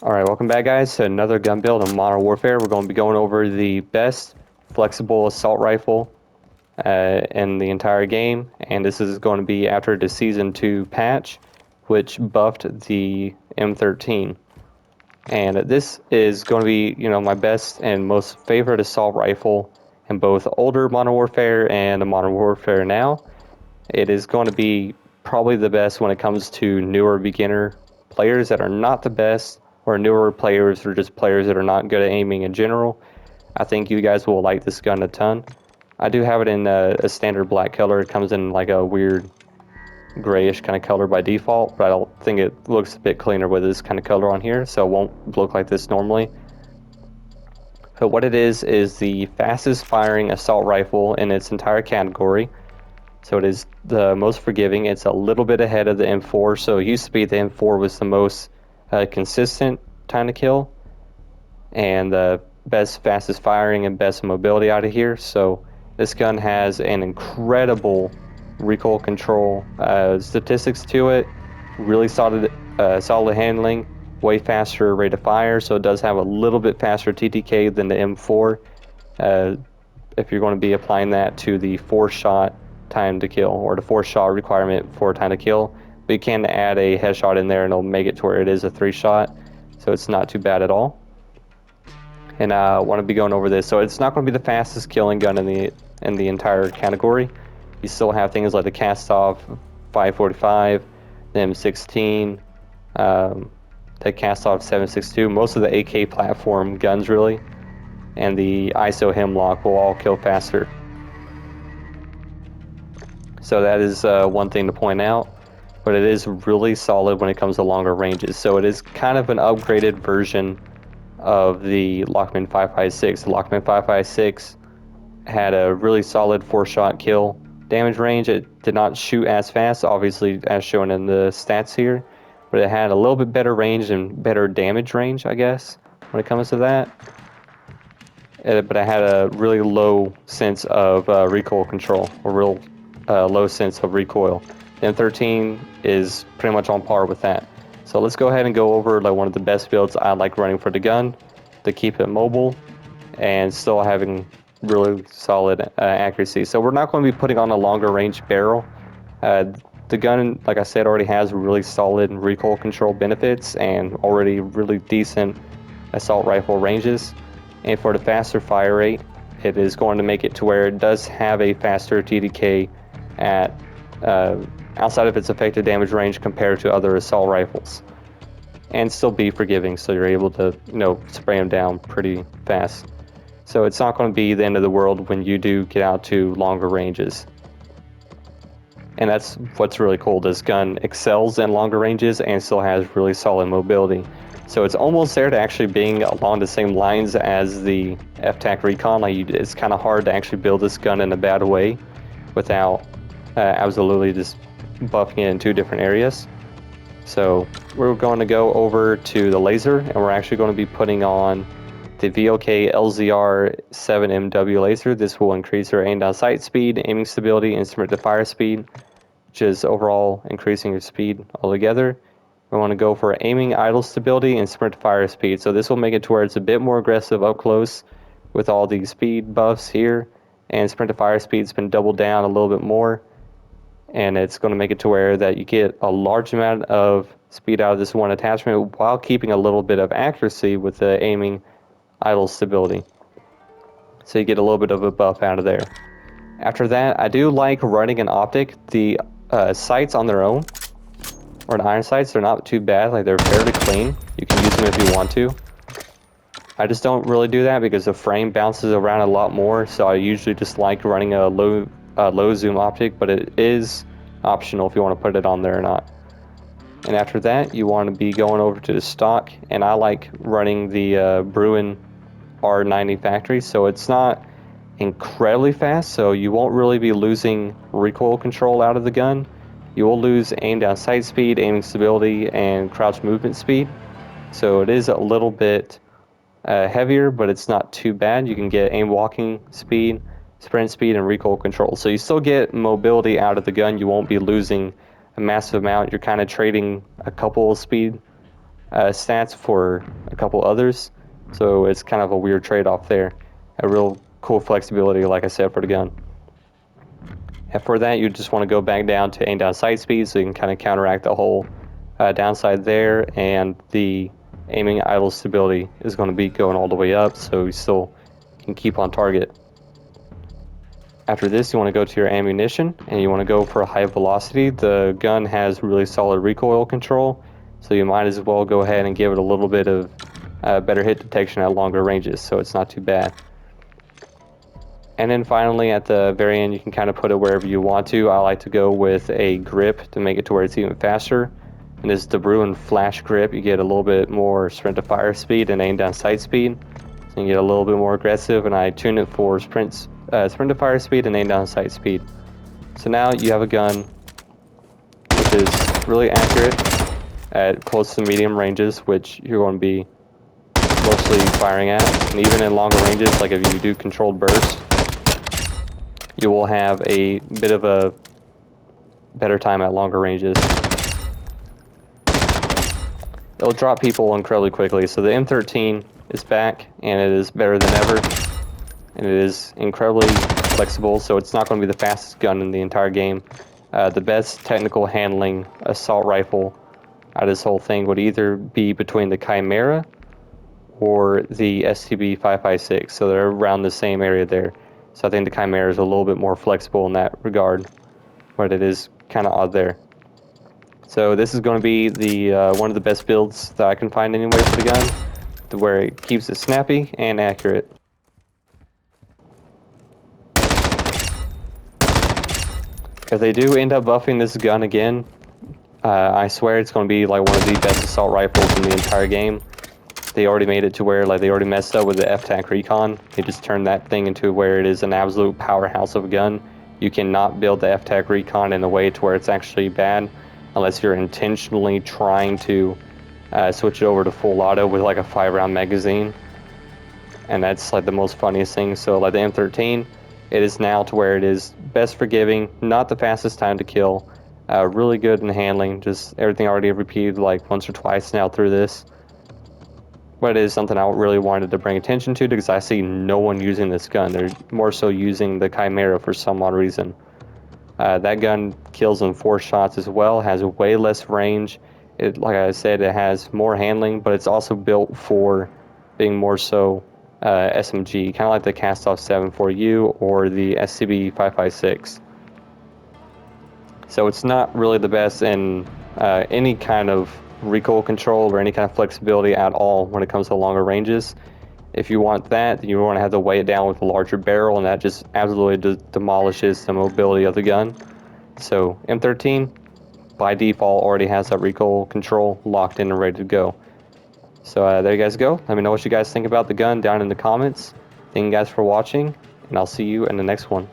Alright, welcome back guys to another gun build in Modern Warfare. We're going to be going over the best flexible assault rifle in the entire game, and this is going to be after the Season 2 patch, which buffed the M13. And this is going to be, my best and most favorite assault rifle in both older Modern Warfare and Modern Warfare now. It is going to be probably the best when it comes to newer beginner players that are not the best, or newer players or just players that are not good at aiming in general. I think you guys will like this gun a ton. I do have it in a standard black color. It comes in like a weird grayish kind of color by default, but I don't think it looks a bit cleaner with this kind of color on here, so it won't look like this normally. But what it is the fastest firing assault rifle in its entire category. So it is the most forgiving. It's a little bit ahead of the M4. So it used to be the M4 was the most consistent time to kill and the best, fastest firing and best mobility out of here. So this gun has an incredible recoil control statistics to it. Really solid handling, way faster rate of fire. So it does have a little bit faster TTK than the M4. If you're going to be applying that to the 4-shot time to kill, or the 4-shot requirement for time to kill, but you can add a headshot in there and it'll make it to where it is a 3-shot, so it's not too bad at all. And I want to be going over this. So it's not going to be the fastest killing gun in the entire category. You still have things like the cast-off 545, the M16, the cast-off 7.62, most of the AK platform guns really, and the ISO Hemlock will all kill faster. So that is one thing to point out, but it is really solid when it comes to longer ranges. So it is kind of an upgraded version of the Lockman 5.56. The Lockman 5.56 had a really solid 4-shot kill damage range. It did not shoot as fast, obviously, as shown in the stats here, but it had a little bit better range and better damage range, I guess, when it comes to that. But it had a really low sense of recoil control, or real low sense of recoil. The M13 is pretty much on par with that. So let's go ahead and go over like one of the best builds I like running for the gun to keep it mobile and still having really solid accuracy. So we're not going to be putting on a longer range barrel. The gun, like I said, already has really solid recoil control benefits and already really decent assault rifle ranges. And for the faster fire rate, it is going to make it to where it does have a faster TDK at outside of its effective damage range compared to other assault rifles, and still be forgiving, so you're able to spray them down pretty fast. So it's not going to be the end of the world when you do get out to longer ranges. And that's what's really cool. This gun excels in longer ranges and still has really solid mobility. So it's almost there to actually being along the same lines as the FTAC Recon. Like it's kind of hard to actually build this gun in a bad way without absolutely just buffing it in two different areas. So we're going to go over to the laser, and we're actually going to be putting on the VOK LZR 7MW laser. This will increase your aim down sight speed, aiming stability, and sprint to fire speed, which is overall increasing your speed altogether. We want to go for aiming idle stability and sprint to fire speed. So this will make it to where it's a bit more aggressive up close with all these speed buffs here, and sprint to fire speed's been doubled down a little bit more, and it's going to make it to where that you get a large amount of speed out of this one attachment while keeping a little bit of accuracy with the aiming idle stability. So you get a little bit of a buff out of there. After that, I do like running an optic. The sights on their own, or the iron sights, they're not too bad. Like, they're fairly clean. You can use them if you want to. I just don't really do that because the frame bounces around a lot more, so I usually just like running a low zoom optic, but it is optional if you want to put it on there or not. And after that, you want to be going over to the stock, and I like running the Bruin R90 factory, so it's not incredibly fast, so you won't really be losing recoil control out of the gun. You will lose aim down sight speed, aiming stability, and crouch movement speed. So it is a little bit heavier, but it's not too bad. You can get aim walking speed, sprint speed, and recoil control. So you still get mobility out of the gun. You won't be losing a massive amount. You're kind of trading a couple of speed stats for a couple others, so it's kind of a weird trade-off there. A real cool flexibility, like I said, for the gun. And for that, you just want to go back down to aim down sight speed, so you can kind of counteract the whole downside there, and the aiming idle stability is going to be going all the way up, so you still can keep on target. After this, you want to go to your ammunition, and you want to go for a high velocity. The gun has really solid recoil control, so you might as well go ahead and give it a little bit of better hit detection at longer ranges, so it's not too bad. And then finally, at the very end, you can kind of put it wherever you want to. I like to go with a grip to make it to where it's even faster. And this is the Bruin Flash Grip. You get a little bit more sprint to fire speed and aim down sight speed. So you get a little bit more aggressive, and I tune it for sprint to fire speed and aim down sight speed. So now you have a gun which is really accurate at close to medium ranges, which you're going to be mostly firing at. And even in longer ranges, like if you do controlled burst, you will have a bit of a better time at longer ranges. It'll drop people incredibly quickly. So the M13 is back, and it is better than ever, and it is incredibly flexible, so it's not going to be the fastest gun in the entire game. The best technical handling assault rifle out of this whole thing would either be between the Chimera or the STB 556, so they're around the same area there. So I think the Chimera is a little bit more flexible in that regard, but it is kind of odd there. So this is going to be the one of the best builds that I can find anyway for the gun, where it keeps it snappy and accurate. If they do end up buffing this gun again, I swear it's going to be like one of the best assault rifles in the entire game. They already made it to where they already messed up with the F-TAC Recon. They just turned that thing into where it is an absolute powerhouse of a gun. You cannot build the F-TAC Recon in a way to where it's actually bad unless you're intentionally trying to switch it over to full auto with like a 5-round magazine. And that's like the most funniest thing. So like the M13, it is now to where it is best for giving, not the fastest time to kill, really good in handling, just everything already repeated like once or twice now through this. But it is something I really wanted to bring attention to because I see no one using this gun. They're more so using the Chimera for some odd reason. That gun kills in 4 shots as well, has way less range. Like I said, it has more handling, but it's also built for being more so SMG, kind of like the Cast-Off 7.4U or the SCB 556. So it's not really the best in any kind of recoil control or any kind of flexibility at all when it comes to longer ranges. If you want that, then you want to have to weigh it down with a larger barrel, and that just absolutely demolishes the mobility of the gun. So M13 by default already has that recoil control locked in and ready to go. So there you guys go. Let me know what you guys think about the gun down in the comments. Thank you guys for watching, and I'll see you in the next one.